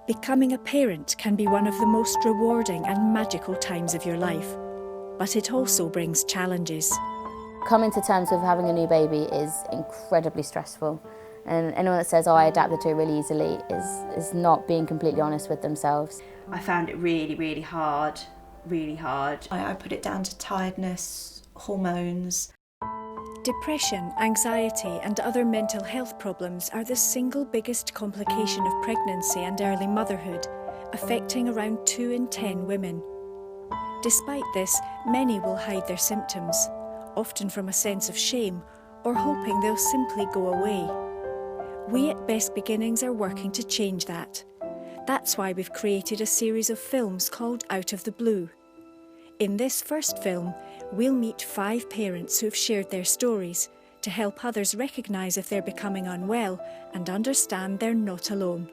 Becoming a parent can be one of the most rewarding and magical times of your life, but it also brings challenges. Coming to terms with having a new baby is incredibly stressful, and anyone that says, oh, I adapted to it really easily is not being completely honest with themselves. I found it really, really hard, really hard. I put it down to tiredness, hormones. Depression, anxiety and other mental health problems are the single biggest complication of pregnancy and early motherhood, affecting around 2 in 10 women. Despite this, many will hide their symptoms, often from a sense of shame or hoping they'll simply go away. We at Best Beginnings are working to change that. That's why we've created a series of films called Out of the Blue. In this first film, we'll meet 5 parents who've shared their stories to help others recognise if they're becoming unwell and understand they're not alone.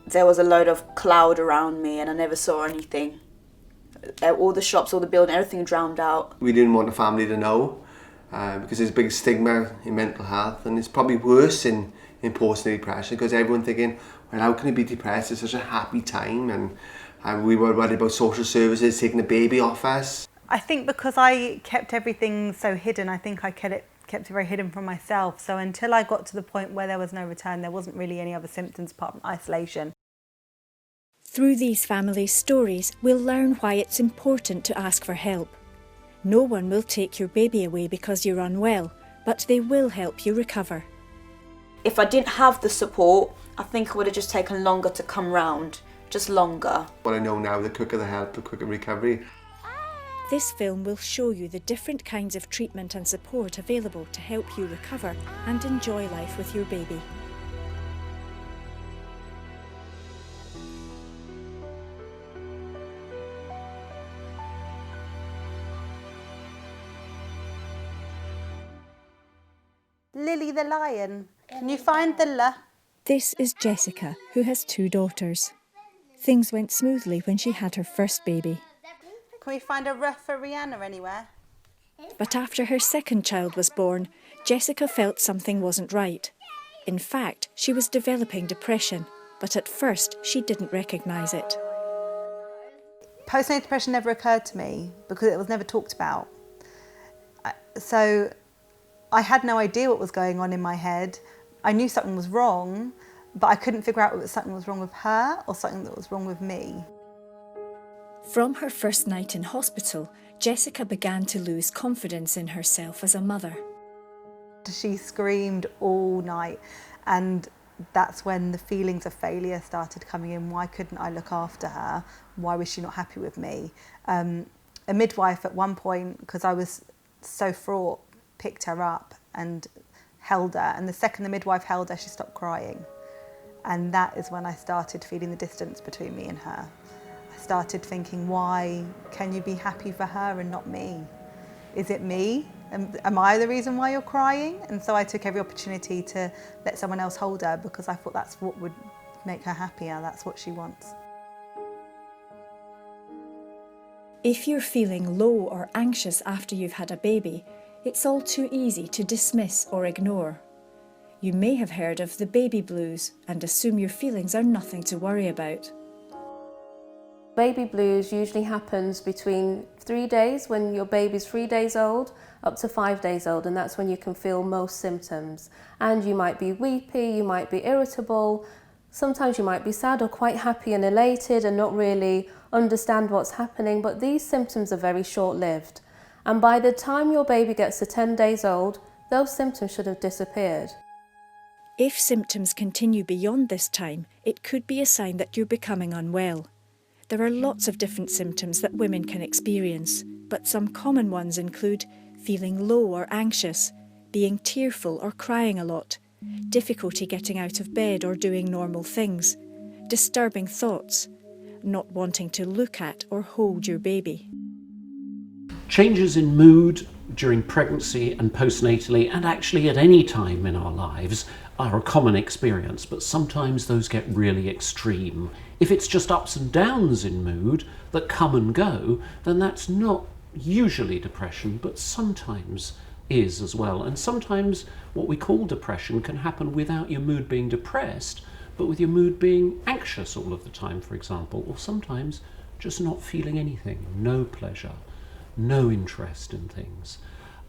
There was a load of cloud around me and I never saw anything. All the shops, all the building, everything drowned out. We didn't want the family to know because there's a big stigma in mental health, and it's probably worse in postnatal depression because everyone's thinking, well, how can you be depressed? It's such a happy time, and we were worried about social services taking the baby off us. I think because I kept everything so hidden, I think I kept it very hidden from myself. So until I got to the point where there was no return, there wasn't really any other symptoms apart from isolation. Through these families' stories, we'll learn why it's important to ask for help. No one will take your baby away because you're unwell, but they will help you recover. If I didn't have the support, I think it would have just taken longer to come round, just longer. What I know now, the quicker the help, the quicker recovery. This film will show you the different kinds of treatment and support available to help you recover and enjoy life with your baby. Lily the lion, can you find the la? This is Jessica, who has 2 daughters. Things went smoothly when she had her first baby. Can we find a ruff for Rihanna anywhere? But after her second child was born, Jessica felt something wasn't right. In fact, she was developing depression, but at first she didn't recognise it. Postnatal depression never occurred to me because it was never talked about. So I had no idea what was going on in my head. I knew something was wrong, but I couldn't figure out whether something was wrong with her or something that was wrong with me. From her first night in hospital, Jessica began to lose confidence in herself as a mother. She screamed all night, and that's when the feelings of failure started coming in. Why couldn't I look after her? Why was she not happy with me? A midwife at one point, because I was so fraught, picked her up and held her, and the second the midwife held her, she stopped crying. And that is when I started feeling the distance between me and her. I started thinking, why can you be happy for her and not me? Is it me? Am I the reason why you're crying? And so I took every opportunity to let someone else hold her because I thought that's what would make her happier, that's what she wants. If you're feeling low or anxious after you've had a baby, it's all too easy to dismiss or ignore. You may have heard of the baby blues and assume your feelings are nothing to worry about. Baby blues usually happens between 3 days, when your baby's 3 days old, up to 5 days old, and that's when you can feel most symptoms. And you might be weepy, you might be irritable, sometimes you might be sad or quite happy and elated and not really understand what's happening, but these symptoms are very short-lived. And by the time your baby gets to 10 days old, those symptoms should have disappeared. If symptoms continue beyond this time, it could be a sign that you're becoming unwell. There are lots of different symptoms that women can experience, but some common ones include feeling low or anxious, being tearful or crying a lot, difficulty getting out of bed or doing normal things, disturbing thoughts, not wanting to look at or hold your baby. Changes in mood during pregnancy and postnatally, and actually at any time in our lives, are a common experience, but sometimes those get really extreme. If it's just ups and downs in mood that come and go, then that's not usually depression, but sometimes is as well. And sometimes what we call depression can happen without your mood being depressed, but with your mood being anxious all of the time, for example, or sometimes just not feeling anything, no pleasure, no interest in things.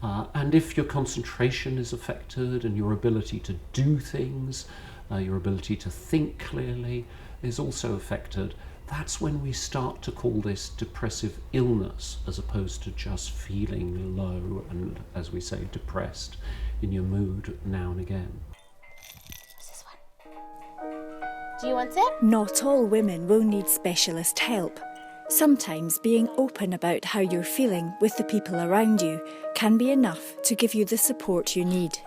And if your concentration is affected and your ability to do things, your ability to think clearly is also affected, that's when we start to call this depressive illness as opposed to just feeling low and, as we say, depressed in your mood now and again. Do you want it? Not all women will need specialist help. Sometimes being open about how you're feeling with the people around you can be enough to give you the support you need.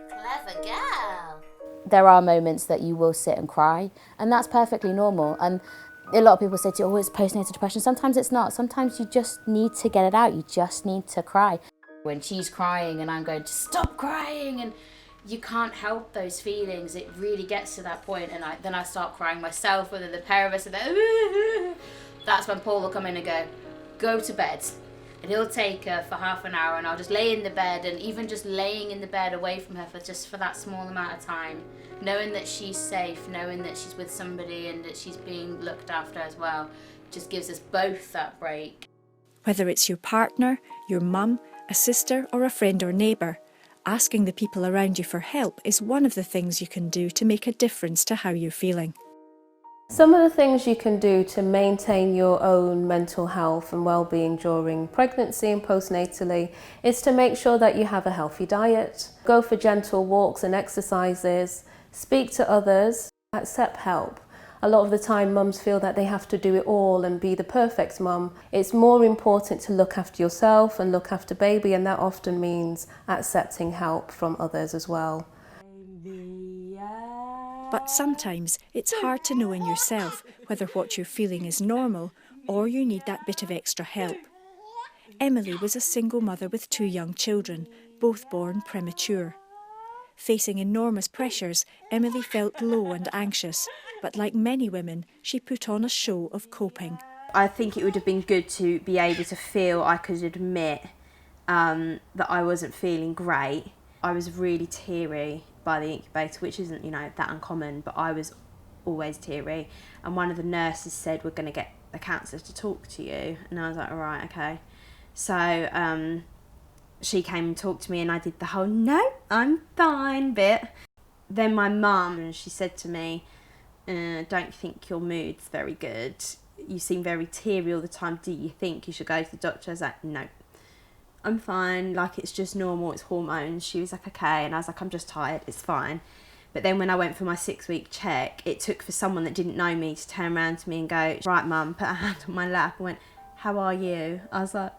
Clever girl. There are moments that you will sit and cry, and that's perfectly normal. And a lot of people say to you, oh, it's postnatal depression. Sometimes it's not. Sometimes you just need to get it out. You just need to cry. When she's crying and I'm going to stop crying, and you can't help those feelings. It really gets to that point, and then I start crying myself, and then the pair of us are there. That's when Paul will come in and go to bed. And he'll take her for half an hour, and I'll just lay in the bed, and even just laying in the bed away from her for that small amount of time, knowing that she's safe, knowing that she's with somebody and that she's being looked after as well, just gives us both that break. Whether it's your partner, your mum, a sister or a friend or neighbour, asking the people around you for help is one of the things you can do to make a difference to how you're feeling. Some of the things you can do to maintain your own mental health and well-being during pregnancy and postnatally is to make sure that you have a healthy diet, go for gentle walks and exercises, speak to others, accept help. A lot of the time mums feel that they have to do it all and be the perfect mum. It's more important to look after yourself and look after baby, and that often means accepting help from others as well. But sometimes it's hard to know in yourself whether what you're feeling is normal or you need that bit of extra help. Emily was a single mother with 2 young children, both born premature. Facing enormous pressures, Emily felt low and anxious, but like many women, she put on a show of coping. I think it would have been good to be able to feel I could admit that I wasn't feeling great. I was really teary by the incubator, which isn't, that uncommon, but I was always teary. And one of the nurses said, we're going to get a counsellor to talk to you. And I was like, all right, okay. So she came and talked to me, and I did the whole, no, I'm fine bit. Then my mum, she said to me, don't think your mood's very good. You seem very teary all the time. Do you think you should go to the doctor? I was like, no, I'm fine. Like, it's just normal. It's hormones. She was like, okay. And I was like, I'm just tired. It's fine. But then when I went for my 6-week check, it took for someone that didn't know me to turn around to me and go, right, mum, put a hand on my lap and went, how are you? I was like,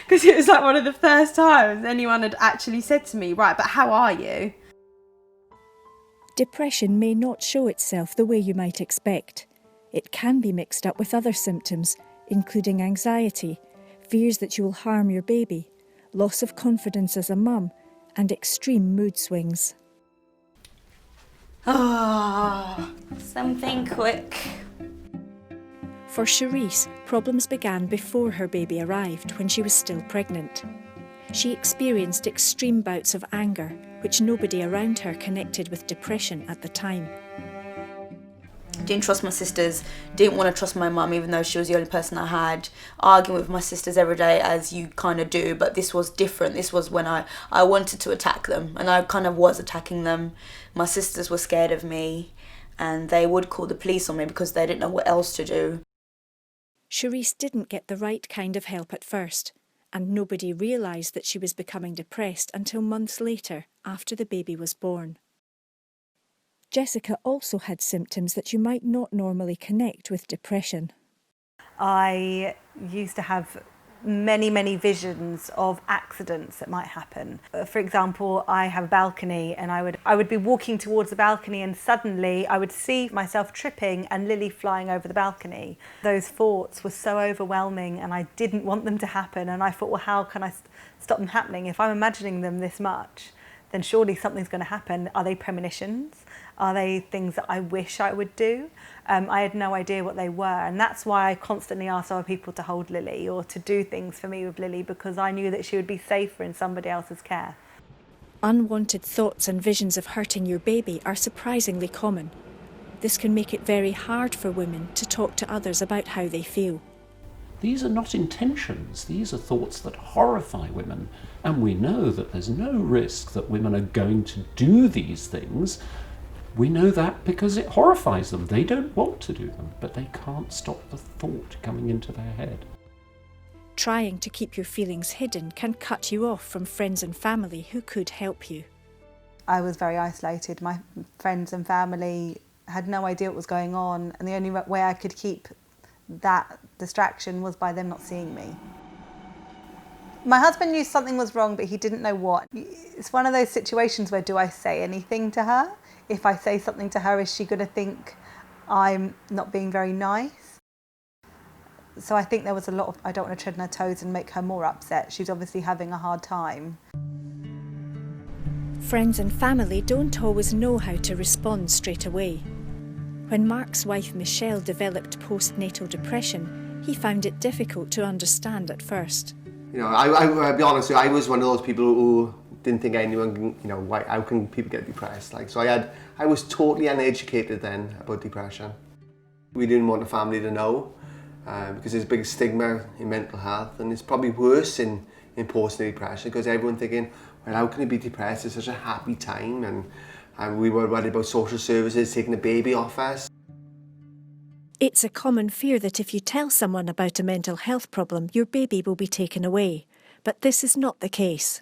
because it was like one of the first times anyone had actually said to me, right, but how are you? Depression may not show itself the way you might expect. It can be mixed up with other symptoms, including anxiety, fears that you will harm your baby, loss of confidence as a mum, and extreme mood swings. Oh, something quick. For Charisse, problems began before her baby arrived, when she was still pregnant. She experienced extreme bouts of anger, which nobody around her connected with depression at the time. Didn't trust my sisters, didn't want to trust my mum even though she was the only person I had, arguing with my sisters every day as you kind of do, but this was different. This was when I wanted to attack them, and I kind of was attacking them. My sisters were scared of me and they would call the police on me because they didn't know what else to do. Charisse didn't get the right kind of help at first, and nobody realised that she was becoming depressed until months later, after the baby was born. Jessica also had symptoms that you might not normally connect with depression. I used to have many visions of accidents that might happen. For example, I have a balcony, and I would be walking towards the balcony, and suddenly I would see myself tripping and Lily flying over the balcony. Those thoughts were so overwhelming, and I didn't want them to happen, and I thought, well, how can I stop them happening? If I'm imagining them this much, then surely something's going to happen. Are they premonitions? Are they things that I wish I would do? I had no idea what they were, and that's why I constantly asked other people to hold Lily or to do things for me with Lily, because I knew that she would be safer in somebody else's care. Unwanted thoughts and visions of hurting your baby are surprisingly common. This can make it very hard for women to talk to others about how they feel. These are not intentions, these are thoughts that horrify women, and we know that there's no risk that women are going to do these things. We know that because it horrifies them. They don't want to do them, but they can't stop the thought coming into their head. Trying to keep your feelings hidden can cut you off from friends and family who could help you. I was very isolated. My friends and family had no idea what was going on, and the only way I could keep that distraction was by them not seeing me. My husband knew something was wrong, but he didn't know what. It's one of those situations where, do I say anything to her? If I say something to her, is she going to think I'm not being very nice? So I think there was a lot of, I don't want to tread on her toes and make her more upset. She's obviously having a hard time. Friends and family don't always know how to respond straight away. When Mark's wife Michelle developed postnatal depression, he found it difficult to understand at first. You know, I'll be honest with you, I was one of those people who didn't think anyone can, you know, why, how can people get depressed? Like, so I was totally uneducated then about depression. We didn't want the family to know because there's a big stigma in mental health, and it's probably worse in postnatal depression because everyone's thinking, well, how can you be depressed? It's such a happy time, and we were worried about social services taking the baby off us. It's a common fear that if you tell someone about a mental health problem, your baby will be taken away. But this is not the case.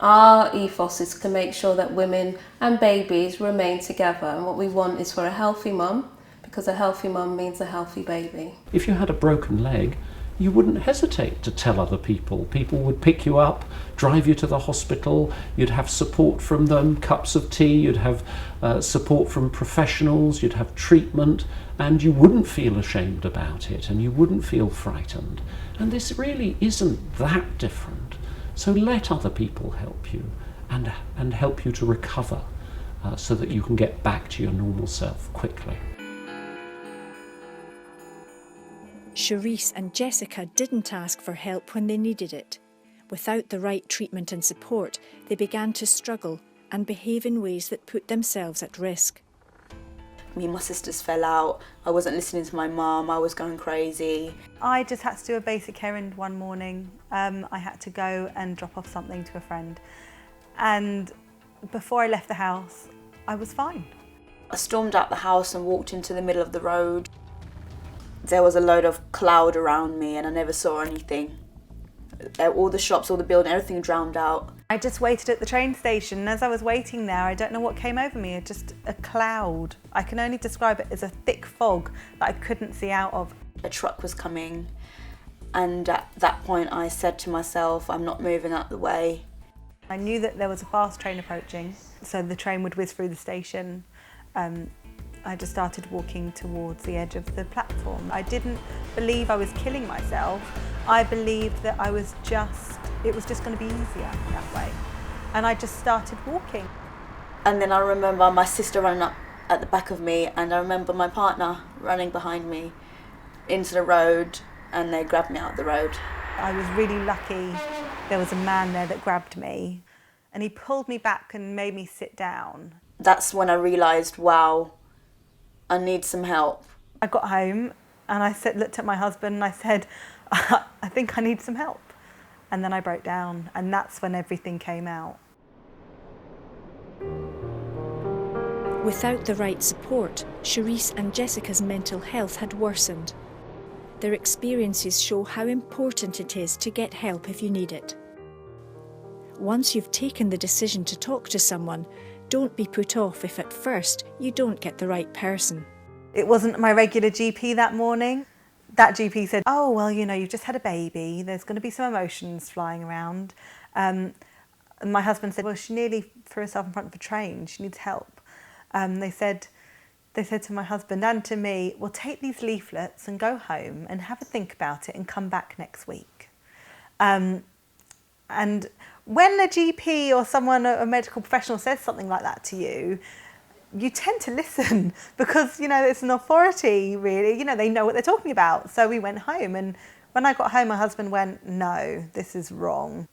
Our ethos is to make sure that women and babies remain together, and what we want is for a healthy mum, because a healthy mum means a healthy baby. If you had a broken leg, you wouldn't hesitate to tell other people. People would pick you up, drive you to the hospital, you'd have support from them, cups of tea, you'd have support from professionals, you'd have treatment, and you wouldn't feel ashamed about it, and you wouldn't feel frightened. And this really isn't that different. So let other people help you and help you to recover so that you can get back to your normal self quickly. Charisse and Jessica didn't ask for help when they needed it. Without the right treatment and support, they began to struggle and behave in ways that put themselves at risk. Me and my sisters fell out. I wasn't listening to my mum. I was going crazy. I just had to do a basic errand one morning. I had to go and drop off something to a friend. And before I left the house, I was fine. I stormed out the house and walked into the middle of the road. There was a load of cloud around me and I never saw anything. All the shops, all the building, everything drowned out. I just waited at the train station, and as I was waiting there, I don't know what came over me, just a cloud. I can only describe it as a thick fog that I couldn't see out of. A truck was coming, and at that point I said to myself, I'm not moving out the way. I knew that there was a fast train approaching, so the train would whiz through the station. I just started walking towards the edge of the platform. I didn't believe I was killing myself. I believed that it was just going to be easier that way. And I just started walking. And then I remember my sister running up at the back of me, and I remember my partner running behind me into the road, and they grabbed me out of the road. I was really lucky. There was a man there that grabbed me, and he pulled me back and made me sit down. That's when I realised, wow, I need some help. I got home and I looked at my husband and I said, I think I need some help. And then I broke down, and that's when everything came out. Without the right support, Charisse and Jessica's mental health had worsened. Their experiences show how important it is to get help if you need it. Once you've taken the decision to talk to someone, don't be put off if at first you don't get the right person. It wasn't my regular GP that morning. That GP said, oh, well, you know, you've just had a baby, there's going to be some emotions flying around. And my husband said, well, she nearly threw herself in front of a train, she needs help. They said to my husband and to me, well, take these leaflets and go home and have a think about it and come back next week. And when a GP or someone, a medical professional, says something like that to you, you tend to listen because, you know, it's an authority, really. You know, they know what they're talking about. So we went home, and when I got home, my husband went, no, this is wrong.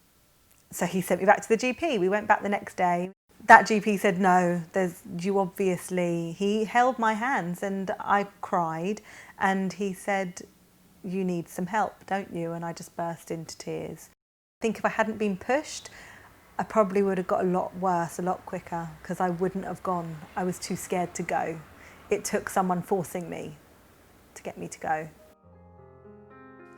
So he sent me back to the GP. We went back the next day. That GP said, no, he held my hands and I cried, and he said, you need some help, don't you? And I just burst into tears. I think if I hadn't been pushed, I probably would have got a lot worse, a lot quicker, because I wouldn't have gone. I was too scared to go. It took someone forcing me to get me to go.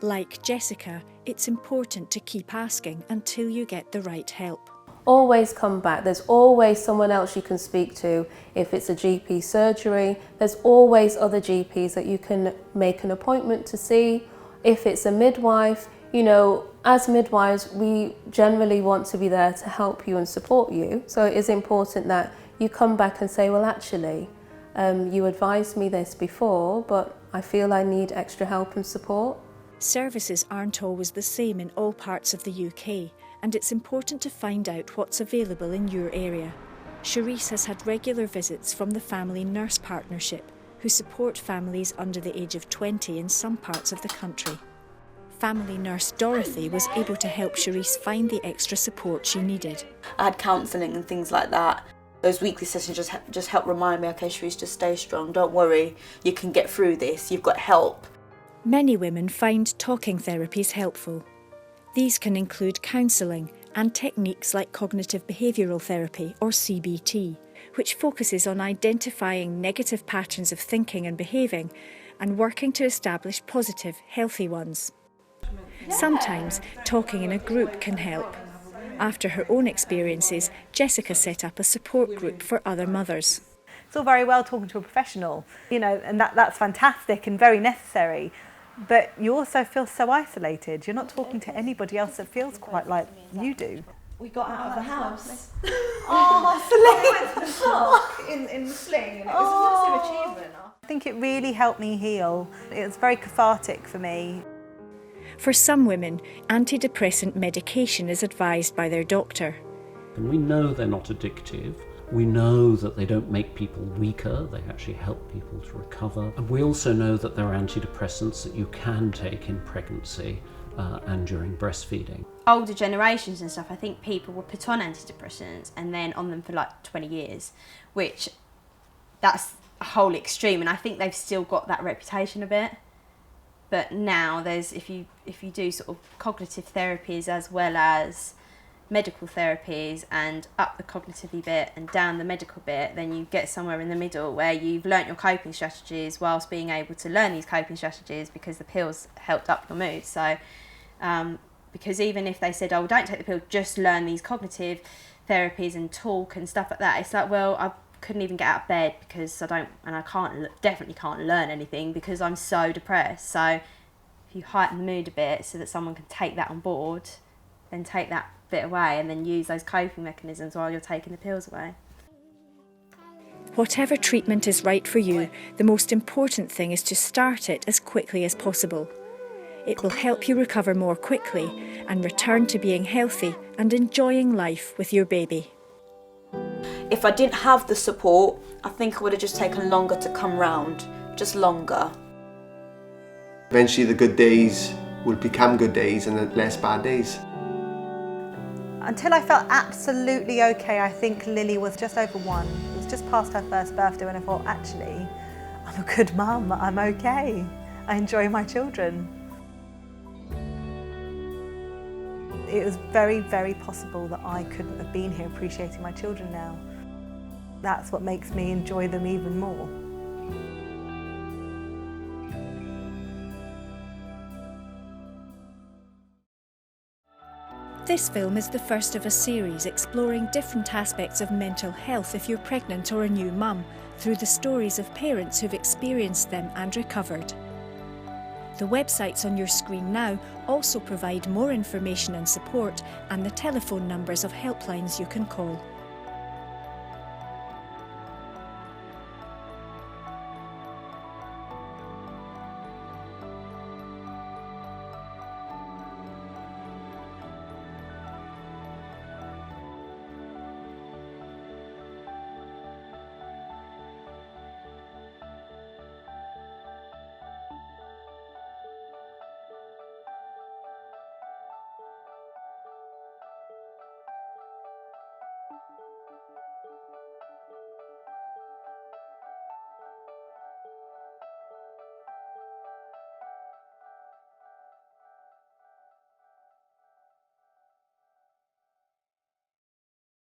Like Jessica, it's important to keep asking until you get the right help. Always come back. There's always someone else you can speak to. If it's a GP surgery, there's always other GPs that you can make an appointment to see. If it's a midwife, you know, as midwives, we generally want to be there to help you and support you. So it is important that you come back and say, well, actually, you advised me this before, but I feel I need extra help and support. Services aren't always the same in all parts of the UK, and it's important to find out what's available in your area. Charisse has had regular visits from the Family Nurse Partnership, who support families under the age of 20 in some parts of the country. Family nurse Dorothy was able to help Charisse find the extra support she needed. I had counselling and things like that. Those weekly sessions just help remind me, okay, Charisse, just stay strong, don't worry, you can get through this, you've got help. Many women find talking therapies helpful. These can include counselling and techniques like cognitive behavioural therapy, or CBT, which focuses on identifying negative patterns of thinking and behaving and working to establish positive, healthy ones. Sometimes talking in a group can help. After her own experiences, Jessica set up a support group for other mothers. It's all very well talking to a professional, you know, and that's fantastic and very necessary. But you also feel so isolated. You're not talking to anybody else that feels quite like you do. We got out of the house. In the sling, and it was a massive achievement. I think it really helped me heal. It was very cathartic for me. For some women, antidepressant medication is advised by their doctor. And we know they're not addictive. We know that they don't make people weaker, they actually help people to recover. And we also know that there are antidepressants that you can take in pregnancy and during breastfeeding. Older generations and stuff, I think people were put on antidepressants and then on them for like 20 years, which that's a whole extreme, and I think they've still got that reputation a bit. But now there's, if you do sort of cognitive therapies as well as medical therapies, and up the cognitive bit and down the medical bit, then you get somewhere in the middle where you've learnt your coping strategies whilst being able to learn these coping strategies because the pills helped up your mood. So because even if they said, oh, don't take the pill, just learn these cognitive therapies and talk and stuff like that, it's like, well, I couldn't even get out of bed because I definitely can't learn anything because I'm so depressed. So if you heighten the mood a bit so that someone can take that on board, then take that bit away and then use those coping mechanisms while you're taking the pills away. Whatever treatment is right for you, the most important thing is to start it as quickly as possible. It will help you recover more quickly and return to being healthy and enjoying life with your baby. If I didn't have the support, I think it would have just taken longer to come round, just longer. Eventually the good days will become good days and the less bad days. Until I felt absolutely okay, I think Lily was just over 1. It was just past her first birthday when I thought, actually, I'm a good mum, I'm okay. I enjoy my children. It was very, very possible that I couldn't have been here appreciating my children now. That's what makes me enjoy them even more. This film is the first of a series exploring different aspects of mental health if you're pregnant or a new mum, through the stories of parents who've experienced them and recovered. The websites on your screen now also provide more information and support, and the telephone numbers of helplines you can call.